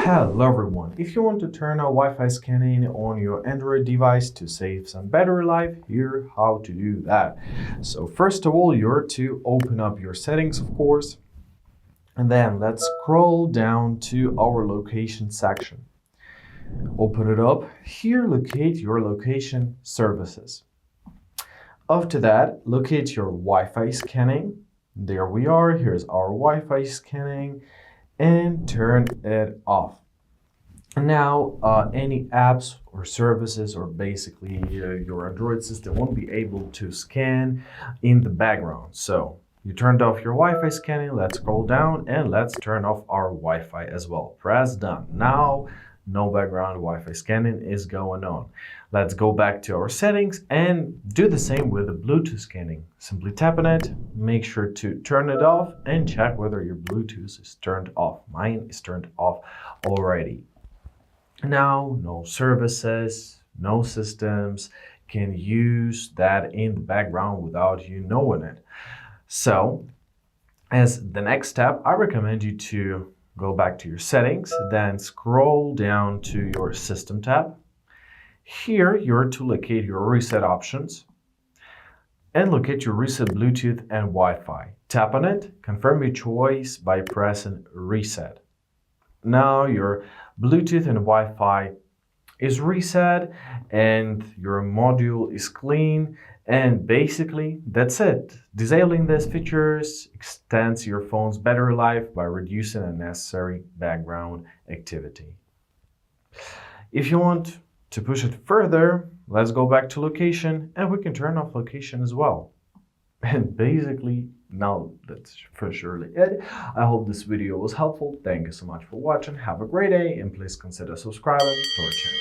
Hello everyone, if you want to turn on Wi-Fi scanning on your Android device to save some battery life, here how to do that. So first of all, you're to open up your settings, of course, and then let's scroll down to our location section. Open it up, here locate your location services. After that, locate your Wi-Fi scanning. There we are, here's our Wi-Fi scanning, and turn it off. Now, any apps or services or basically your Android system won't be able to scan in the background. So you turned off your Wi-Fi scanning, let's scroll down and let's turn off our Wi-Fi as well. Press done. Now, no background Wi-Fi scanning is going on. Let's go back to our settings and do the same with the Bluetooth scanning. Simply tap on it, make sure to turn it off and check whether your Bluetooth is turned off. Mine is turned off already. Now, no services, no systems can use that in the background without you knowing it. So, as the next step, I recommend you to go back to your settings, then scroll down to your System tab. Here, you're to locate your reset options and locate your reset Bluetooth and Wi-Fi. Tap on it, confirm your choice by pressing Reset. Now your Bluetooth and Wi-Fi is reset and your module is clean, and basically that's it. Disabling these features extends your phone's battery life by reducing unnecessary background activity. If you want to push it further, let's go back to location and we can turn off location as well. And basically, now that's for surely it. I hope this video was helpful. Thank you so much for watching. Have a great day and please consider subscribing to our channel.